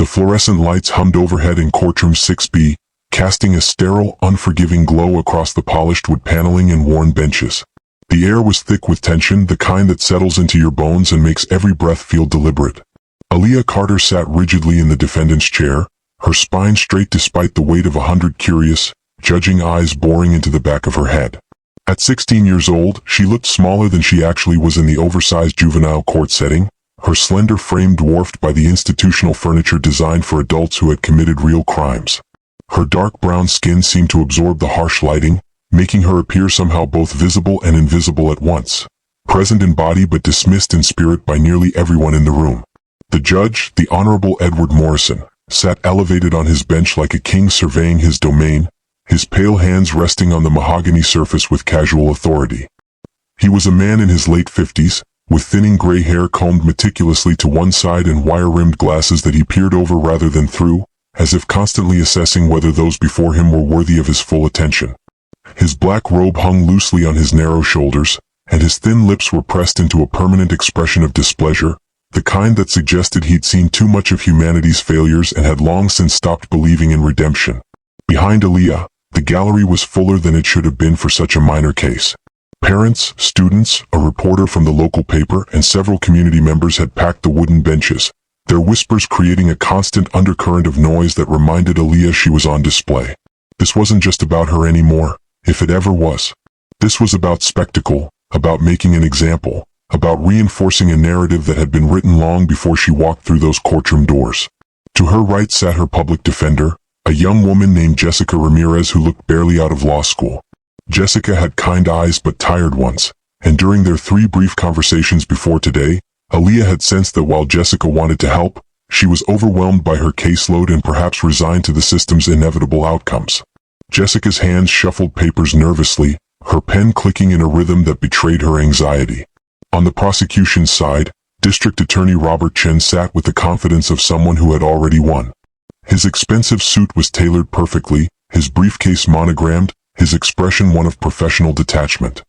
fluorescent lights hummed overhead in courtroom 6B, casting a sterile, unforgiving glow across the polished wood paneling and worn benches. The air was thick with tension, the kind that settles into your bones and makes every breath feel deliberate. Aaliyah Carter sat rigidly in the defendant's chair, her spine straight despite the weight of 100 curious, judging eyes boring into the back of her head. At 16 years old, she looked smaller than she actually was in the oversized juvenile court setting, her slender frame dwarfed by the institutional furniture designed for adults who had committed real crimes. Her dark brown skin seemed to absorb the harsh lighting, making her appear somehow both visible and invisible at once, present in body but dismissed in spirit by nearly everyone in the room. The judge, the Honorable Edward Morrison, sat elevated on his bench like a king surveying his domain, his pale hands resting on the mahogany surface with casual authority. He was a man in his late 50s, with thinning gray hair combed meticulously to one side and wire-rimmed glasses that he peered over rather than through, as if constantly assessing whether those before him were worthy of his full attention. His black robe hung loosely on his narrow shoulders, and his thin lips were pressed into a permanent expression of displeasure, the kind that suggested he'd seen too much of humanity's failures and had long since stopped believing in redemption. Behind Aaliyah, the gallery was fuller than it should have been for such a minor case. Parents, students, a reporter from the local paper, and several community members had packed the wooden benches, their whispers creating a constant undercurrent of noise that reminded Aaliyah she was on display. This wasn't just about her anymore, if it ever was. This was about spectacle, about making an example, about reinforcing a narrative that had been written long before she walked through those courtroom doors. To her right sat her public defender, a young woman named Jessica Ramirez who looked barely out of law school. Jessica had kind eyes but tired ones, and during their 3 brief conversations before today, Aaliyah had sensed that while Jessica wanted to help, she was overwhelmed by her caseload and perhaps resigned to the system's inevitable outcomes. Jessica's hands shuffled papers nervously, her pen clicking in a rhythm that betrayed her anxiety. On the prosecution's side, District Attorney Robert Chen sat with the confidence of someone who had already won. His expensive suit was tailored perfectly, his briefcase monogrammed, his expression one of professional detachment.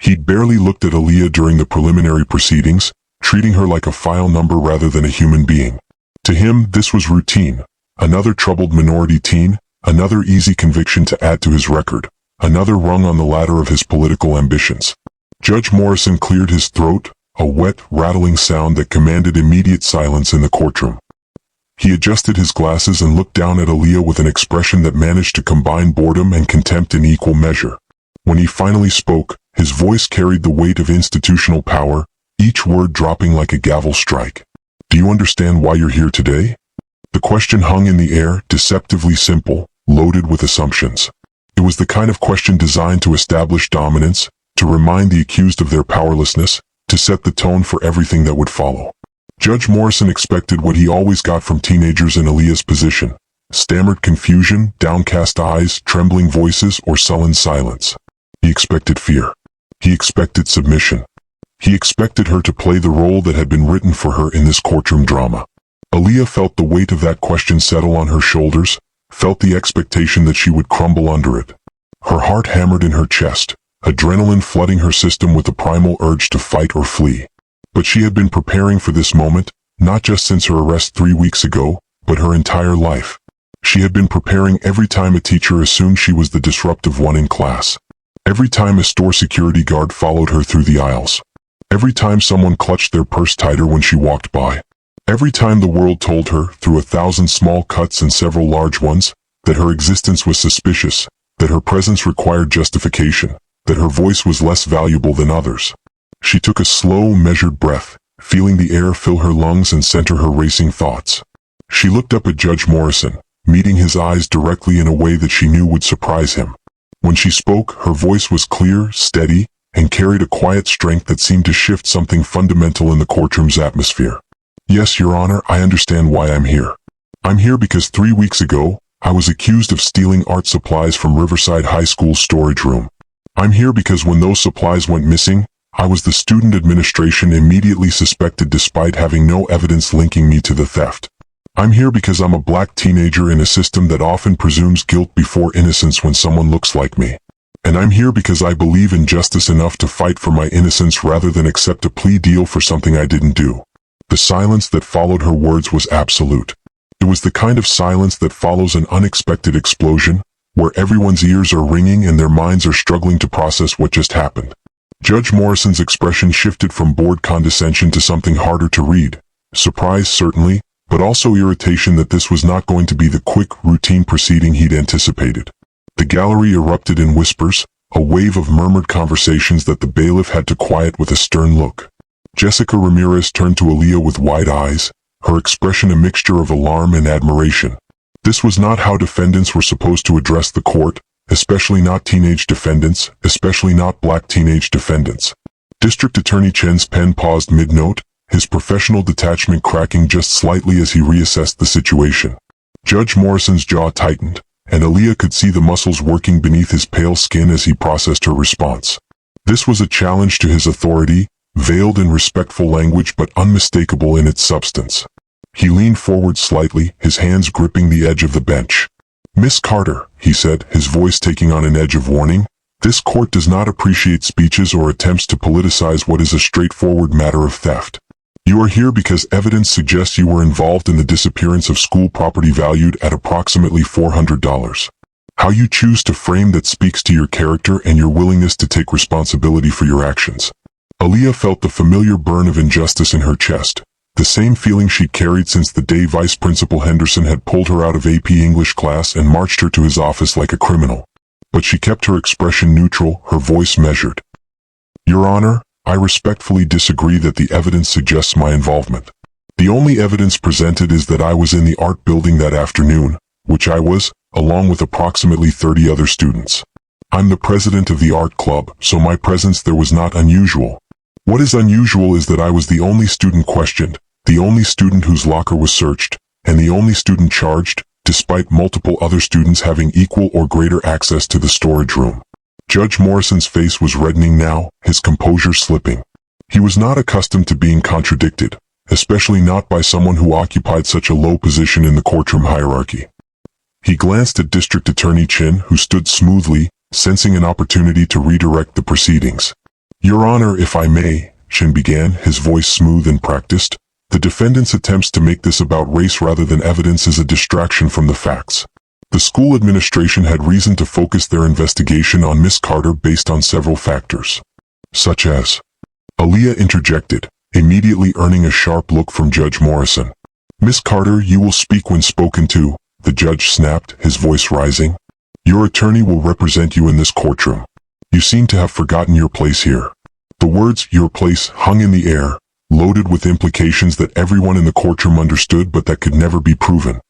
He'd barely looked at Aaliyah during the preliminary proceedings, treating her like a file number rather than a human being. To him, this was routine. Another troubled minority teen, another easy conviction to add to his record, another rung on the ladder of his political ambitions. Judge Morrison cleared his throat, a wet, rattling sound that commanded immediate silence in the courtroom. He adjusted his glasses and looked down at Aaliyah with an expression that managed to combine boredom and contempt in equal measure. When he finally spoke, his voice carried the weight of institutional power, each word dropping like a gavel strike. "Do you understand why you're here today?" The question hung in the air, deceptively simple, loaded with assumptions. It was the kind of question designed to establish dominance, to remind the accused of their powerlessness, to set the tone for everything that would follow. Judge Morrison expected what he always got from teenagers in Aaliyah's position: stammered confusion, downcast eyes, trembling voices, or sullen silence. He expected fear. He expected submission. He expected her to play the role that had been written for her in this courtroom drama. Aaliyah felt the weight of that question settle on her shoulders, felt the expectation that she would crumble under it. Her heart hammered in her chest, adrenaline flooding her system with the primal urge to fight or flee. But she had been preparing for this moment, not just since her arrest 3 weeks ago, but her entire life. She had been preparing every time a teacher assumed she was the disruptive one in class. Every time a store security guard followed her through the aisles. Every time someone clutched their purse tighter when she walked by. Every time the world told her, through 1,000 small cuts and several large ones, that her existence was suspicious, that her presence required justification, that her voice was less valuable than others. She took a slow, measured breath, feeling the air fill her lungs and center her racing thoughts. She looked up at Judge Morrison, meeting his eyes directly in a way that she knew would surprise him. When she spoke, her voice was clear, steady, and carried a quiet strength that seemed to shift something fundamental in the courtroom's atmosphere. "Yes, Your Honor, I understand why I'm here. I'm here because 3 weeks ago, I was accused of stealing art supplies from Riverside High School's storage room. I'm here because when those supplies went missing, I was the student administration immediately suspected despite having no evidence linking me to the theft. I'm here because I'm a black teenager in a system that often presumes guilt before innocence when someone looks like me. And I'm here because I believe in justice enough to fight for my innocence rather than accept a plea deal for something I didn't do." The silence that followed her words was absolute. It was the kind of silence that follows an unexpected explosion, where everyone's ears are ringing and their minds are struggling to process what just happened. Judge Morrison's expression shifted from bored condescension to something harder to read. Surprise, certainly, but also irritation that this was not going to be the quick, routine proceeding he'd anticipated. The gallery erupted in whispers, a wave of murmured conversations that the bailiff had to quiet with a stern look. Jessica Ramirez turned to Aaliyah with wide eyes, her expression a mixture of alarm and admiration. This was not how defendants were supposed to address the court, especially not teenage defendants, especially not black teenage defendants. District Attorney Chen's pen paused mid-note, his professional detachment cracking just slightly as he reassessed the situation. Judge Morrison's jaw tightened, and Aaliyah could see the muscles working beneath his pale skin as he processed her response. This was a challenge to his authority, veiled in respectful language but unmistakable in its substance. He leaned forward slightly, his hands gripping the edge of the bench. "Miss Carter," he said, his voice taking on an edge of warning, "this court does not appreciate speeches or attempts to politicize what is a straightforward matter of theft. You are here because evidence suggests you were involved in the disappearance of school property valued at approximately $400. How you choose to frame that speaks to your character and your willingness to take responsibility for your actions." Aaliyah felt the familiar burn of injustice in her chest, the same feeling she'd carried since the day Vice Principal Henderson had pulled her out of AP English class and marched her to his office like a criminal. But she kept her expression neutral, her voice measured. "Your Honor, I respectfully disagree that the evidence suggests my involvement. The only evidence presented is that I was in the art building that afternoon, which I was, along with approximately 30 other students. I'm the president of the art club, so my presence there was not unusual. What is unusual is that I was the only student questioned, the only student whose locker was searched, and the only student charged, despite multiple other students having equal or greater access to the storage room." Judge Morrison's face was reddening now, his composure slipping. He was not accustomed to being contradicted, especially not by someone who occupied such a low position in the courtroom hierarchy. He glanced at District Attorney Chen, who stood smoothly, sensing an opportunity to redirect the proceedings. "Your Honor, if I may," Chen began, his voice smooth and practiced, "the defendant's attempts to make this about race rather than evidence is a distraction from the facts. The school administration had reason to focus their investigation on Miss Carter based on several factors. Such as..." Aaliyah interjected, immediately earning a sharp look from Judge Morrison. "Miss Carter, you will speak when spoken to," the judge snapped, his voice rising. "Your attorney will represent you in this courtroom. You seem to have forgotten your place here." The words, "your place," hung in the air, loaded with implications that everyone in the courtroom understood but that could never be proven.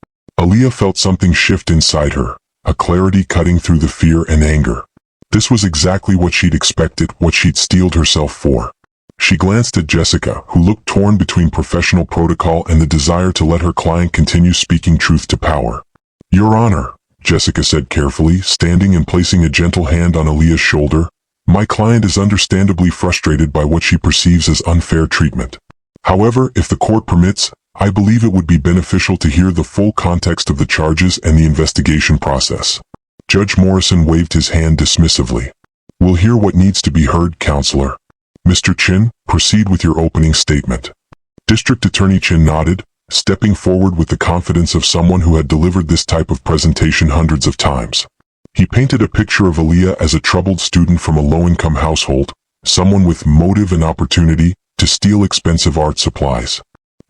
Aaliyah felt something shift inside her, a clarity cutting through the fear and anger. This was exactly what she'd expected, what she'd steeled herself for. She glanced at Jessica, who looked torn between professional protocol and the desire to let her client continue speaking truth to power. "Your Honor," Jessica said carefully, standing and placing a gentle hand on Aaliyah's shoulder, "my client is understandably frustrated by what she perceives as unfair treatment. However, if the court permits, I believe it would be beneficial to hear the full context of the charges and the investigation process." Judge Morrison waved his hand dismissively. "We'll hear what needs to be heard, Counselor. Mr. Chin, proceed with your opening statement." District Attorney Chin nodded, stepping forward with the confidence of someone who had delivered this type of presentation hundreds of times. He painted a picture of Aaliyah as a troubled student from a low-income household, someone with motive and opportunity to steal expensive art supplies.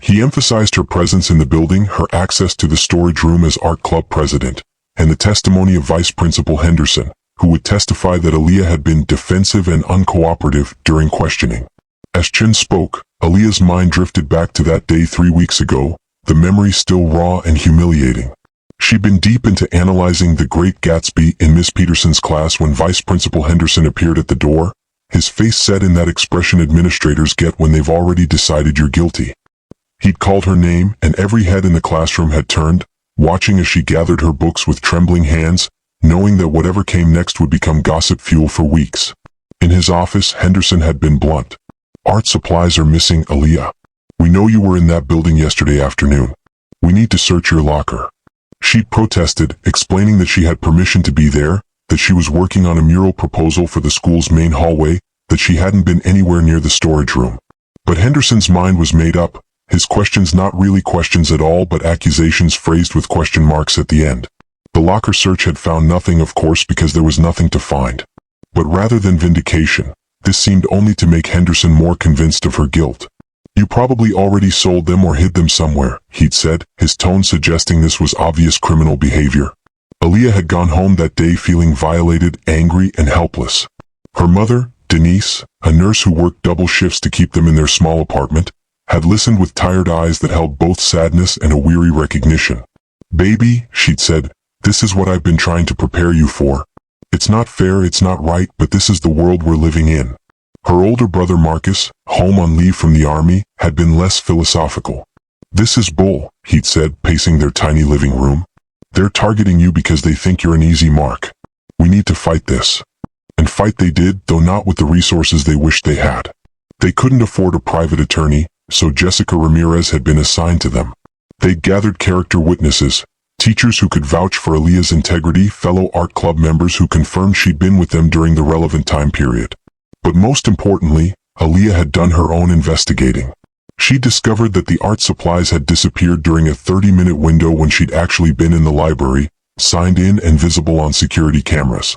He emphasized her presence in the building, her access to the storage room as art club president, and the testimony of Vice Principal Henderson, who would testify that Aaliyah had been defensive and uncooperative during questioning. As Chin spoke, Aaliyah's mind drifted back to that day 3 weeks ago, the memory still raw and humiliating. She'd been deep into analyzing The Great Gatsby in Miss Peterson's class when Vice Principal Henderson appeared at the door, his face set in that expression administrators get when they've already decided you're guilty. He'd called her name, and every head in the classroom had turned, watching as she gathered her books with trembling hands, knowing that whatever came next would become gossip fuel for weeks. In his office, Henderson had been blunt. "Art supplies are missing, Aaliyah. We know you were in that building yesterday afternoon. We need to search your locker." She'd protested, explaining that she had permission to be there, that she was working on a mural proposal for the school's main hallway, that she hadn't been anywhere near the storage room. But Henderson's mind was made up, his questions not really questions at all but accusations phrased with question marks at the end. The locker search had found nothing, of course, because there was nothing to find. But rather than vindication, this seemed only to make Henderson more convinced of her guilt. "You probably already sold them or hid them somewhere," he'd said, his tone suggesting this was obvious criminal behavior. Aaliyah had gone home that day feeling violated, angry, and helpless. Her mother, Denise, a nurse who worked double shifts to keep them in their small apartment, had listened with tired eyes that held both sadness and a weary recognition. "Baby," she'd said, "this is what I've been trying to prepare you for. It's not fair, it's not right, but this is the world we're living in." Her older brother Marcus, home on leave from the army, had been less philosophical. "This is bull," he'd said, pacing their tiny living room. "They're targeting you because they think you're an easy mark. We need to fight this." And fight they did, though not with the resources they wished they had. They couldn't afford a private attorney, so Jessica Ramirez had been assigned to them. They'd gathered character witnesses, teachers who could vouch for Aaliyah's integrity, fellow art club members who confirmed she'd been with them during the relevant time period. But most importantly, Aaliyah had done her own investigating. She discovered that the art supplies had disappeared during a 30-minute window when she'd actually been in the library, signed in and visible on security cameras.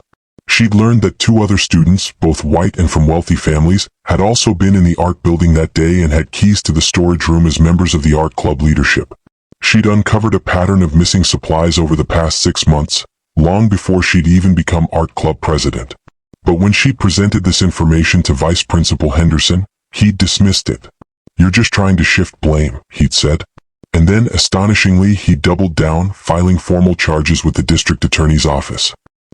She'd learned that 2 other students, both white and from wealthy families, had also been in the art building that day and had keys to the storage room as members of the art club leadership. She'd uncovered a pattern of missing supplies over the past 6 months, long before she'd even become art club president. But when she presented this information to Vice Principal Henderson, he'd dismissed it. "You're just trying to shift blame," he'd said. And then, astonishingly, he doubled down, filing formal charges with the district attorney's office.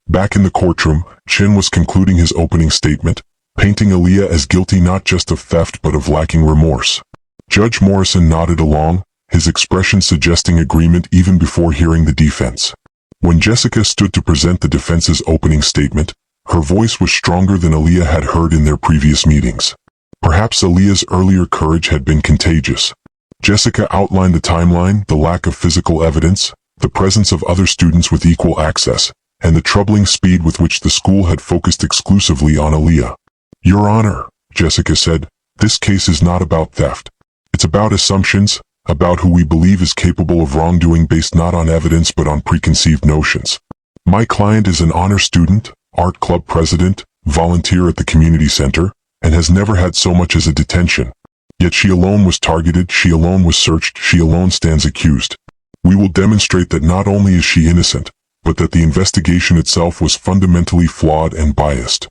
Back in the courtroom, Chin was concluding his opening statement, painting Aaliyah as guilty not just of theft but of lacking remorse. Judge Morrison nodded along, his expression suggesting agreement even before hearing the defense. When Jessica stood to present the defense's opening statement, her voice was stronger than Aaliyah had heard in their previous meetings. Perhaps Aaliyah's earlier courage had been contagious. Jessica outlined the timeline, the lack of physical evidence, the presence of other students with equal access, and the troubling speed with which the school had focused exclusively on Aaliyah. "Your Honor," Jessica said, "this case is not about theft. It's about assumptions, about who we believe is capable of wrongdoing based not on evidence but on preconceived notions. My client is an honor student, art club president, volunteer at the community center, and has never had so much as a detention. Yet she alone was targeted, she alone was searched, she alone stands accused. We will demonstrate that not only is she innocent, but that the investigation itself was fundamentally flawed and biased."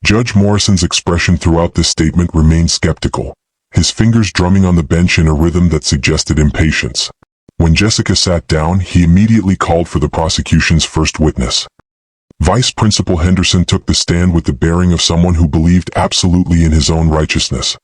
Judge Morrison's expression throughout this statement remained skeptical, his fingers drumming on the bench in a rhythm that suggested impatience. When Jessica sat down, he immediately called for the prosecution's first witness. Vice Principal Henderson took the stand with the bearing of someone who believed absolutely in his own righteousness.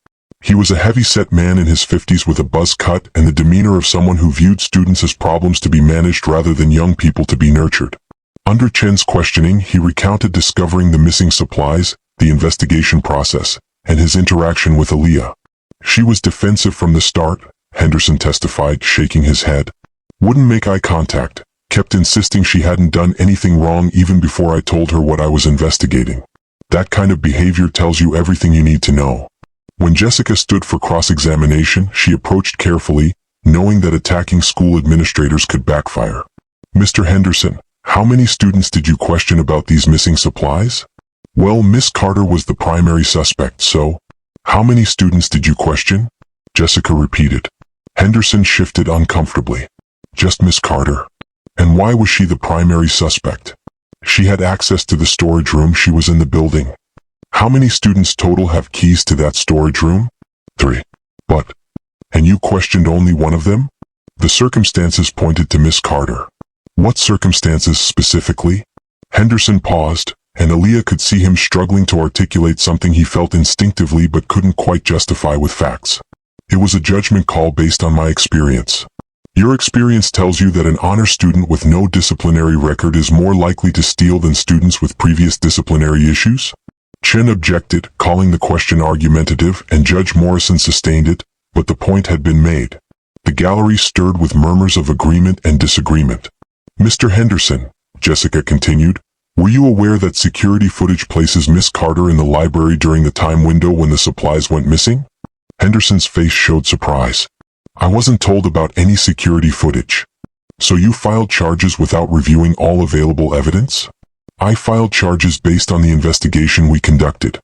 He was a heavy-set man in his 50s with a buzz cut and the demeanor of someone who viewed students as problems to be managed rather than young people to be nurtured. Under Chen's questioning, he recounted discovering the missing supplies, the investigation process, and his interaction with Aaliyah. "She was defensive from the start," Henderson testified, shaking his head. "Wouldn't make eye contact, kept insisting she hadn't done anything wrong even before I told her what I was investigating. That kind of behavior tells you everything you need to know." When Jessica stood for cross-examination, she approached carefully, knowing that attacking school administrators could backfire. "Mr. Henderson, how many students did you question about these missing supplies?" "Well, Miss Carter was the primary suspect, so..." "How many students did you question?" Jessica repeated. Henderson shifted uncomfortably. "Just Miss Carter." "And why was she the primary suspect?" "She had access to the storage room, she was in the building." "How many students total have keys to that storage room?" "3. "But... and you questioned only one of them?" "The circumstances pointed to Miss Carter." "What circumstances specifically?" Henderson paused, and Aaliyah could see him struggling to articulate something he felt instinctively but couldn't quite justify with facts. "It was a judgment call based on my experience." "Your experience tells you that an honor student with no disciplinary record is more likely to steal than students with previous disciplinary issues?" Chen objected, calling the question argumentative, and Judge Morrison sustained it, but the point had been made. The gallery stirred with murmurs of agreement and disagreement. "Mr. Henderson," Jessica continued, "were you aware that security footage places Miss Carter in the library during the time window when the supplies went missing?" Henderson's face showed surprise. I wasn't told about any security footage. So you filed charges without reviewing all available evidence? I filed charges based on the investigation we conducted.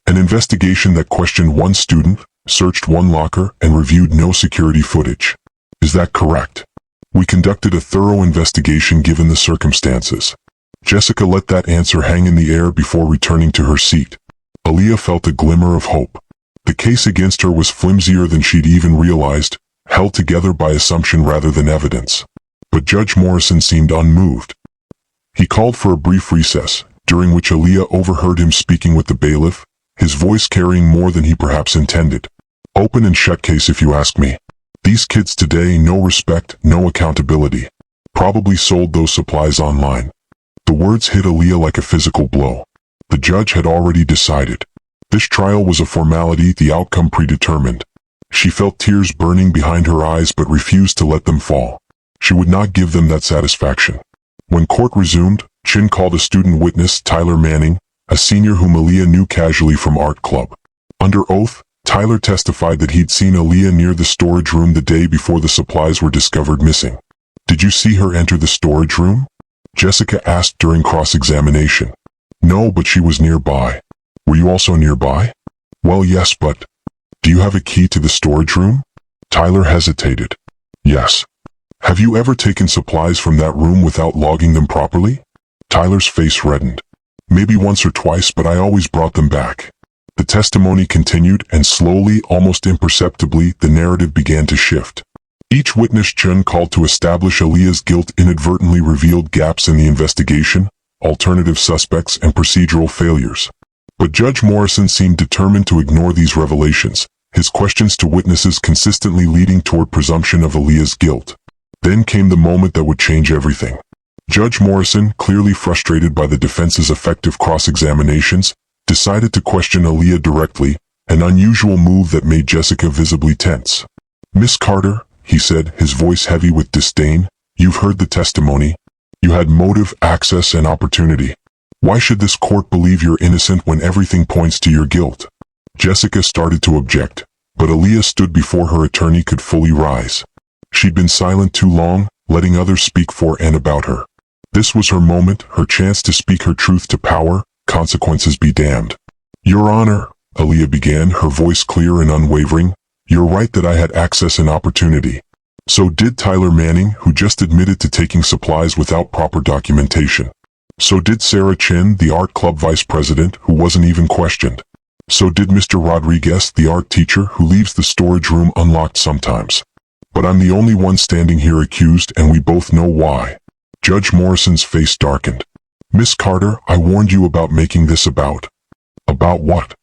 An investigation that questioned one student, searched one locker, and reviewed no security footage. Is that correct? We conducted a thorough investigation given the circumstances. Jessica let that answer hang in the air before returning to her seat. Aaliyah felt a glimmer of hope. The case against her was flimsier than she'd even realized, held together by assumption rather than evidence. But Judge Morrison seemed unmoved. He called for a brief recess, during which Aaliyah overheard him speaking with the bailiff, his voice carrying more than he perhaps intended. Open and shut case if you ask me. These kids today, no respect, no accountability. Probably sold those supplies online. The words hit Aaliyah like a physical blow. The judge had already decided. This trial was a formality, the outcome predetermined. She felt tears burning behind her eyes but refused to let them fall. She would not give them that satisfaction. When court resumed, Chin called a student witness, Tyler Manning, a senior whom Aaliyah knew casually from art club. Under oath, Tyler testified that he'd seen Aaliyah near the storage room the day before the supplies were discovered missing. Did you see her enter the storage room? Jessica asked during cross-examination. No, but she was nearby. Were you also nearby? Well, yes, but... Do you have a key to the storage room? Tyler hesitated. Yes. Have you ever taken supplies from that room without logging them properly? Tyler's face reddened. Maybe once or twice, but I always brought them back. The testimony continued, and slowly, almost imperceptibly, the narrative began to shift. Each witness Chun called to establish Aaliyah's guilt inadvertently revealed gaps in the investigation, alternative suspects, and procedural failures. But Judge Morrison seemed determined to ignore these revelations, his questions to witnesses consistently leading toward presumption of Aaliyah's guilt. Then came the moment that would change everything. Judge Morrison, clearly frustrated by the defense's effective cross-examinations, decided to question Aaliyah directly, an unusual move that made Jessica visibly tense. Miss Carter, he said, his voice heavy with disdain, you've heard the testimony. You had motive, access, and opportunity. Why should this court believe you're innocent when everything points to your guilt? Jessica started to object, but Aaliyah stood before her attorney could fully rise. She'd been silent too long, letting others speak for and about her. This was her moment, her chance to speak her truth to power, consequences be damned. Your Honor, Aaliyah began, her voice clear and unwavering, you're right that I had access and opportunity. So did Tyler Manning, who just admitted to taking supplies without proper documentation. So did Sarah Chin, the art club vice president, who wasn't even questioned. So did Mr. Rodriguez, the art teacher, who leaves the storage room unlocked sometimes. But I'm the only one standing here accused, and we both know why. Judge Morrison's face darkened. Miss Carter, I warned you about making this about. About what?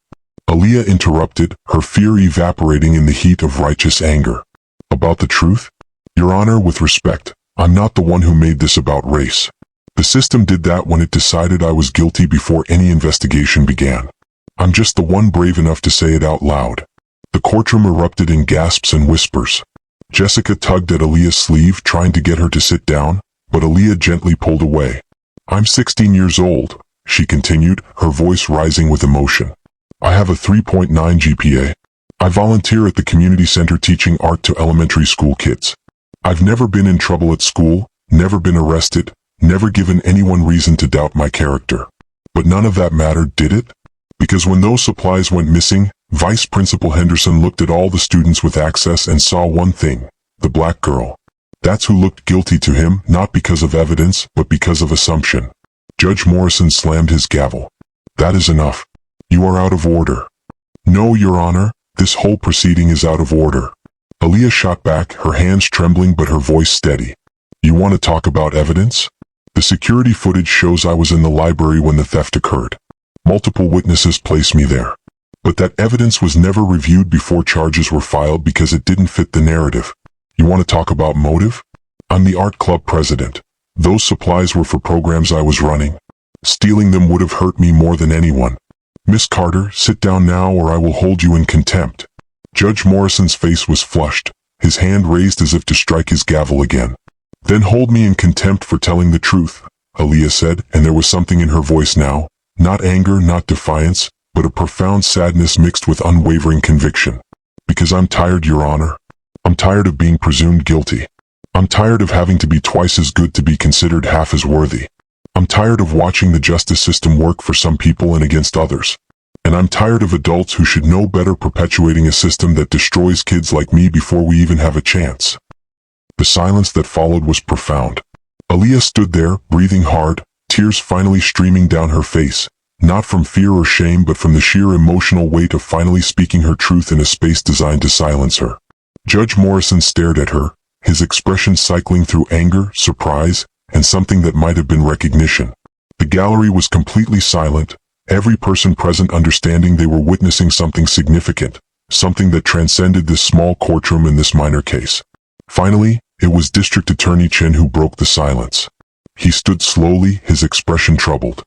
Aaliyah interrupted, her fear evaporating in the heat of righteous anger. About the truth? Your Honor, with respect, I'm not the one who made this about race. The system did that when it decided I was guilty before any investigation began. I'm just the one brave enough to say it out loud. The courtroom erupted in gasps and whispers. Jessica tugged at Aaliyah's sleeve, trying to get her to sit down, but Aaliyah gently pulled away. I'm 16 years old, she continued, her voice rising with emotion. I have a 3.9 GPA. I volunteer at the community center teaching art to elementary school kids. I've never been in trouble at school, never been arrested, never given anyone reason to doubt my character. But none of that mattered, did it? Because when those supplies went missing, Vice Principal Henderson looked at all the students with access and saw one thing, the black girl. That's who looked guilty to him, not because of evidence, but because of assumption. Judge Morrison slammed his gavel. That is enough. You are out of order. No, Your Honor, this whole proceeding is out of order. Aaliyah shot back, her hands trembling but her voice steady. You want to talk about evidence? The security footage shows I was in the library when the theft occurred. Multiple witnesses placed me there. But that evidence was never reviewed before charges were filed because it didn't fit the narrative. You want to talk about motive? I'm the art club president. Those supplies were for programs I was running. Stealing them would have hurt me more than anyone. Miss Carter, sit down now or I will hold you in contempt. Judge Morrison's face was flushed, his hand raised as if to strike his gavel again. Then hold me in contempt for telling the truth, Aaliyah said, and there was something in her voice now, not anger, not defiance, but a profound sadness mixed with unwavering conviction. Because I'm tired, Your Honor. I'm tired of being presumed guilty. I'm tired of having to be twice as good to be considered half as worthy. I'm tired of watching the justice system work for some people and against others. And I'm tired of adults who should know better perpetuating a system that destroys kids like me before we even have a chance." The silence that followed was profound. Aaliyah stood there, breathing hard, tears finally streaming down her face, not from fear or shame but from the sheer emotional weight of finally speaking her truth in a space designed to silence her. Judge Morrison stared at her, his expression cycling through anger, surprise, and something that might have been recognition. The gallery was completely silent, every person present understanding they were witnessing something significant, something that transcended this small courtroom in this minor case. Finally, it was District Attorney Chin who broke the silence. He stood slowly, his expression troubled.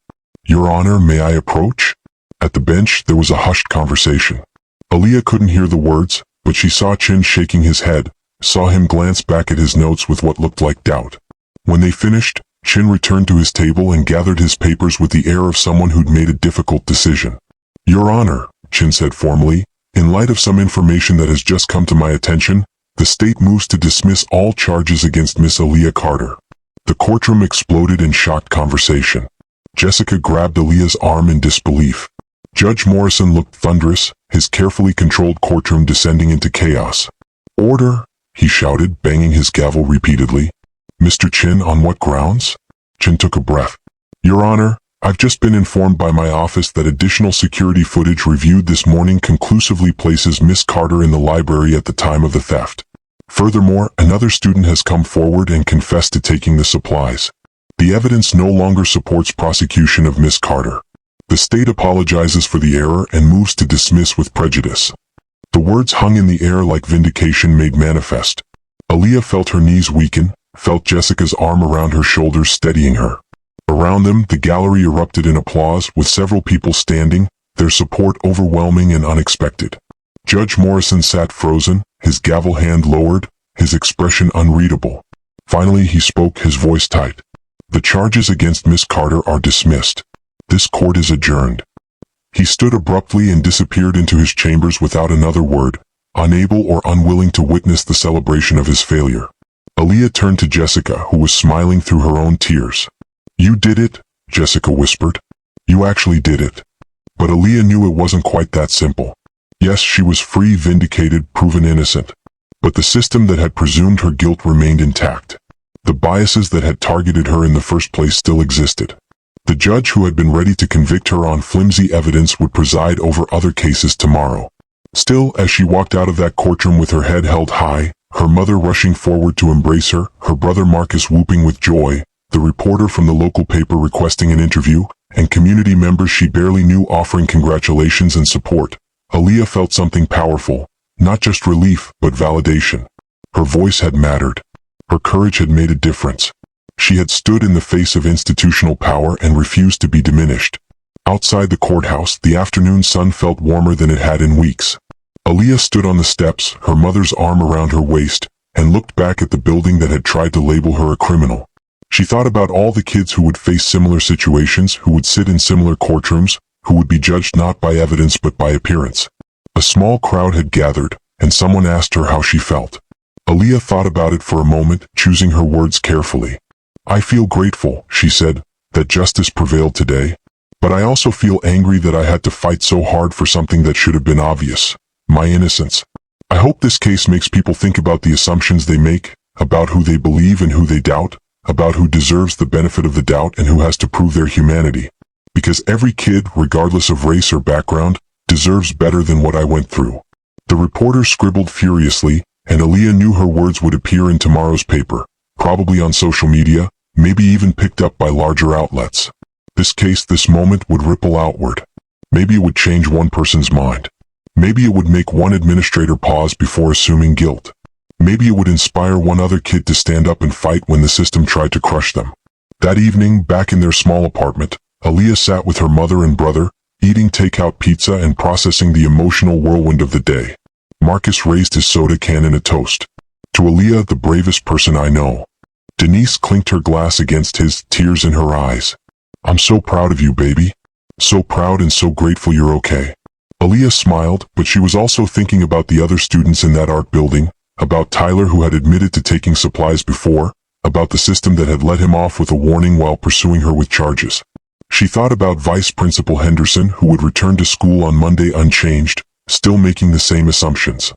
"Your Honor, may I approach?" At the bench, there was a hushed conversation. Aaliyah couldn't hear the words, but she saw Chin shaking his head, saw him glance back at his notes with what looked like doubt. When they finished, Chin returned to his table and gathered his papers with the air of someone who'd made a difficult decision. "Your Honor," Chin said formally, "in light of some information that has just come to my attention, the state moves to dismiss all charges against Miss Aaliyah Carter." The courtroom exploded in shocked conversation. Jessica grabbed Aaliyah's arm in disbelief. Judge Morrison looked thunderous, his carefully controlled courtroom descending into chaos. "Order!" he shouted, banging his gavel repeatedly. "Mr. Chin, on what grounds?" Chin took a breath. "Your Honor, I've just been informed by my office that additional security footage reviewed this morning conclusively places Miss Carter in the library at the time of the theft. Furthermore, another student has come forward and confessed to taking the supplies. The evidence no longer supports prosecution of Miss Carter. The state apologizes for the error and moves to dismiss with prejudice." The words hung in the air like vindication made manifest. Aaliyah felt her knees weaken, felt Jessica's arm around her shoulders steadying her. Around them, the gallery erupted in applause, with several people standing, their support overwhelming and unexpected. Judge Morrison sat frozen, his gavel hand lowered, his expression unreadable. Finally he spoke, his voice tight. "The charges against Miss Carter are dismissed. This court is adjourned." He stood abruptly and disappeared into his chambers without another word, unable or unwilling to witness the celebration of his failure. Aaliyah turned to Jessica, who was smiling through her own tears. "You did it," Jessica whispered. "You actually did it." But Aaliyah knew it wasn't quite that simple. Yes, she was free, vindicated, proven innocent. But the system that had presumed her guilt remained intact. The biases that had targeted her in the first place still existed. The judge who had been ready to convict her on flimsy evidence would preside over other cases tomorrow. Still, as she walked out of that courtroom with her head held high, her mother rushing forward to embrace her, her brother Marcus whooping with joy, the reporter from the local paper requesting an interview, and community members she barely knew offering congratulations and support, Aaliyah felt something powerful, not just relief, but validation. Her voice had mattered. Her courage had made a difference. She had stood in the face of institutional power and refused to be diminished. Outside the courthouse, the afternoon sun felt warmer than it had in weeks. Aaliyah stood on the steps, her mother's arm around her waist, and looked back at the building that had tried to label her a criminal. She thought about all the kids who would face similar situations, who would sit in similar courtrooms, who would be judged not by evidence but by appearance. A small crowd had gathered, and someone asked her how she felt. Aaliyah thought about it for a moment, choosing her words carefully. "I feel grateful," she said, "that justice prevailed today. But I also feel angry that I had to fight so hard for something that should have been obvious. My innocence. I hope this case makes people think about the assumptions they make, about who they believe and who they doubt, about who deserves the benefit of the doubt and who has to prove their humanity. Because every kid, regardless of race or background, deserves better than what I went through." The reporter scribbled furiously, and Aaliyah knew her words would appear in tomorrow's paper, probably on social media, maybe even picked up by larger outlets. This case, this moment, would ripple outward. Maybe it would change one person's mind. Maybe it would make one administrator pause before assuming guilt. Maybe it would inspire one other kid to stand up and fight when the system tried to crush them. That evening, back in their small apartment, Aaliyah sat with her mother and brother, eating takeout pizza and processing the emotional whirlwind of the day. Marcus raised his soda can in a toast. "To Aaliyah, the bravest person I know." Denise clinked her glass against his, tears in her eyes. "I'm so proud of you, baby. So proud and so grateful you're okay." Aaliyah smiled, but she was also thinking about the other students in that art building, about Tyler who had admitted to taking supplies before, about the system that had let him off with a warning while pursuing her with charges. She thought about Vice Principal Henderson who would return to school on Monday unchanged, still making the same assumptions.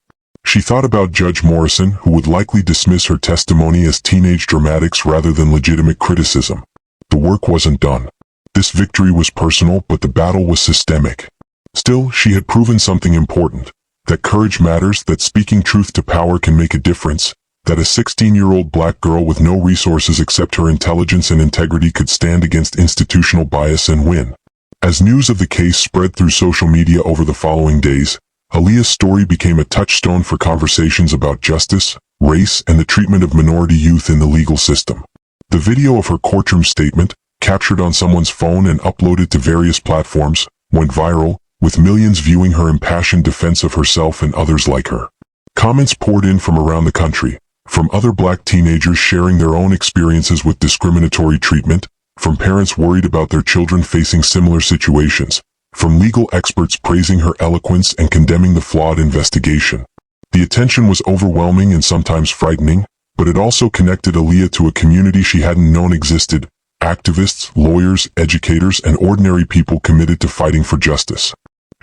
She thought about Judge Morrison who would likely dismiss her testimony as teenage dramatics rather than legitimate criticism. The work wasn't done. This victory was personal, but the battle was systemic. Still, she had proven something important. That courage matters, that speaking truth to power can make a difference, that a 16-year-old black girl with no resources except her intelligence and integrity could stand against institutional bias and win. As news of the case spread through social media over the following days, Aaliyah's story became a touchstone for conversations about justice, race, and the treatment of minority youth in the legal system. The video of her courtroom statement, captured on someone's phone and uploaded to various platforms, went viral, with millions viewing her impassioned defense of herself and others like her. Comments poured in from around the country, from other black teenagers sharing their own experiences with discriminatory treatment, from parents worried about their children facing similar situations, from legal experts praising her eloquence and condemning the flawed investigation. The attention was overwhelming and sometimes frightening, but it also connected Aaliyah to a community she hadn't known existed: activists, lawyers, educators, and ordinary people committed to fighting for justice.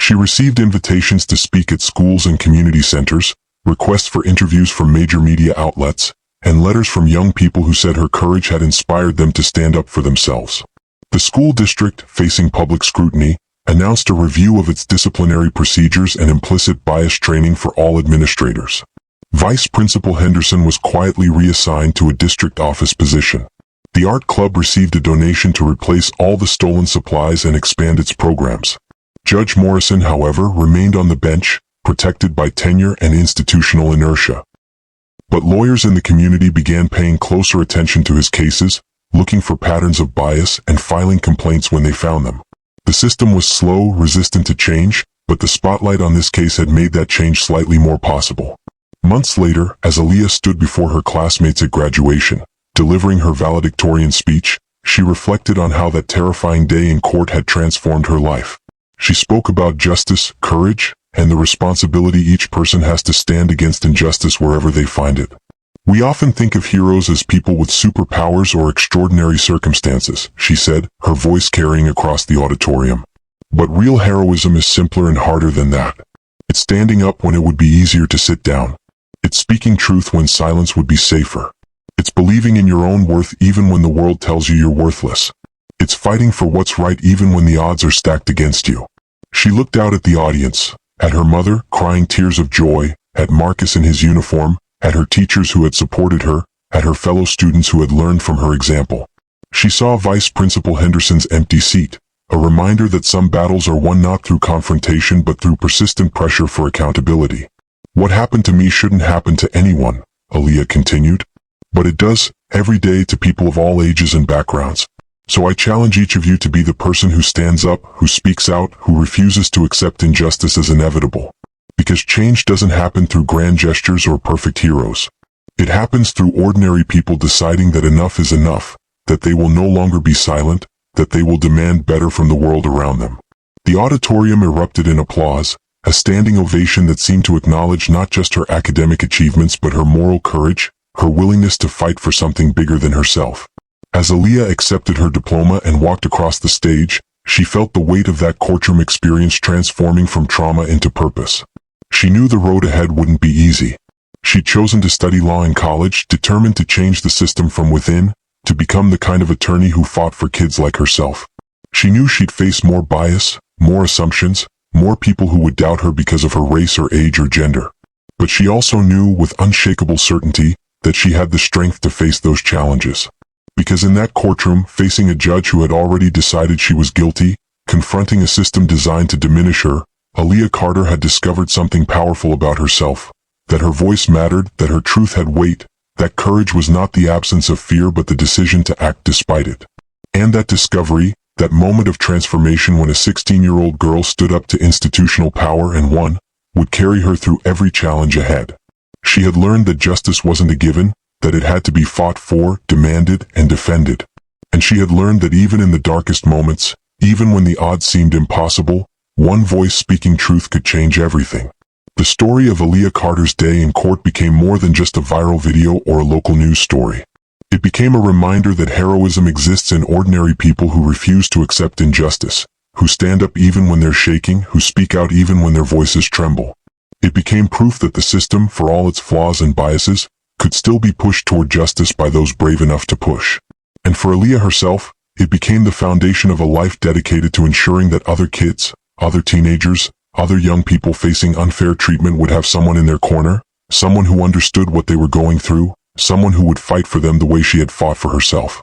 She received invitations to speak at schools and community centers, requests for interviews from major media outlets, and letters from young people who said her courage had inspired them to stand up for themselves. The school district, facing public scrutiny, announced a review of its disciplinary procedures and implicit bias training for all administrators. Vice Principal Henderson was quietly reassigned to a district office position. The art club received a donation to replace all the stolen supplies and expand its programs. Judge Morrison, however, remained on the bench, protected by tenure and institutional inertia. But lawyers in the community began paying closer attention to his cases, looking for patterns of bias and filing complaints when they found them. The system was slow, resistant to change, but the spotlight on this case had made that change slightly more possible. Months later, as Aaliyah stood before her classmates at graduation, delivering her valedictorian speech, she reflected on how that terrifying day in court had transformed her life. She spoke about justice, courage, and the responsibility each person has to stand against injustice wherever they find it. We often think of heroes as people with superpowers or extraordinary circumstances, she said, her voice carrying across the auditorium. But real heroism is simpler and harder than that. It's standing up when it would be easier to sit down. It's speaking truth when silence would be safer. It's believing in your own worth even when the world tells you you're worthless. It's fighting for what's right even when the odds are stacked against you. She looked out at the audience, at her mother, crying tears of joy, at Marcus in his uniform, at her teachers who had supported her, at her fellow students who had learned from her example. She saw Vice Principal Henderson's empty seat, a reminder that some battles are won not through confrontation but through persistent pressure for accountability. What happened to me shouldn't happen to anyone, Aaliyah continued. But it does, every day, to people of all ages and backgrounds. So I challenge each of you to be the person who stands up, who speaks out, who refuses to accept injustice as inevitable. Because change doesn't happen through grand gestures or perfect heroes. It happens through ordinary people deciding that enough is enough, that they will no longer be silent, that they will demand better from the world around them. The auditorium erupted in applause, a standing ovation that seemed to acknowledge not just her academic achievements but her moral courage, her willingness to fight for something bigger than herself. As Aaliyah accepted her diploma and walked across the stage, she felt the weight of that courtroom experience transforming from trauma into purpose. She knew the road ahead wouldn't be easy. She'd chosen to study law in college, determined to change the system from within, to become the kind of attorney who fought for kids like herself. She knew she'd face more bias, more assumptions, more people who would doubt her because of her race or age or gender. But she also knew with unshakable certainty that she had the strength to face those challenges. Because in that courtroom, facing a judge who had already decided she was guilty, confronting a system designed to diminish her, Aaliyah Carter had discovered something powerful about herself. That her voice mattered, that her truth had weight, that courage was not the absence of fear but the decision to act despite it. And that discovery, that moment of transformation when a 16-year-old girl stood up to institutional power and won, would carry her through every challenge ahead. She had learned that justice wasn't a given, that it had to be fought for, demanded, and defended. And she had learned that even in the darkest moments, even when the odds seemed impossible, one voice speaking truth could change everything. The story of Aaliyah Carter's day in court became more than just a viral video or a local news story. It became a reminder that heroism exists in ordinary people who refuse to accept injustice, who stand up even when they're shaking, who speak out even when their voices tremble. It became proof that the system, for all its flaws and biases, could still be pushed toward justice by those brave enough to push. And for Aaliyah herself, it became the foundation of a life dedicated to ensuring that other kids, other teenagers, other young people facing unfair treatment would have someone in their corner, someone who understood what they were going through, someone who would fight for them the way she had fought for herself.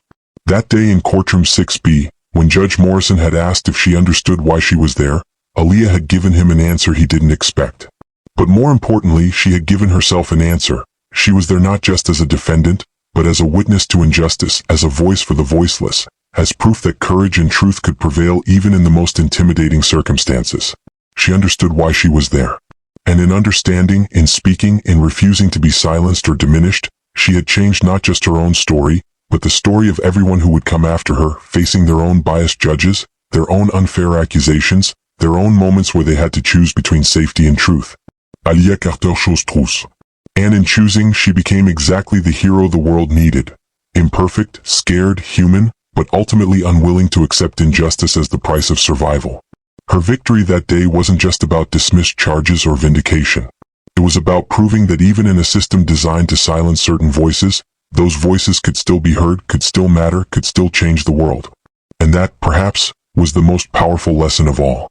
That day in courtroom 6B, when Judge Morrison had asked if she understood why she was there, Aaliyah had given him an answer he didn't expect. But more importantly, she had given herself an answer. She was there not just as a defendant, but as a witness to injustice, as a voice for the voiceless, as proof that courage and truth could prevail even in the most intimidating circumstances. She understood why she was there. And in understanding, in speaking, in refusing to be silenced or diminished, she had changed not just her own story, but the story of everyone who would come after her, facing their own biased judges, their own unfair accusations, their own moments where they had to choose between safety and truth. Aaliyah Carter chose truth. And in choosing, she became exactly the hero the world needed. Imperfect, scared, human, but ultimately unwilling to accept injustice as the price of survival. Her victory that day wasn't just about dismissed charges or vindication. It was about proving that even in a system designed to silence certain voices, those voices could still be heard, could still matter, could still change the world. And that, perhaps, was the most powerful lesson of all.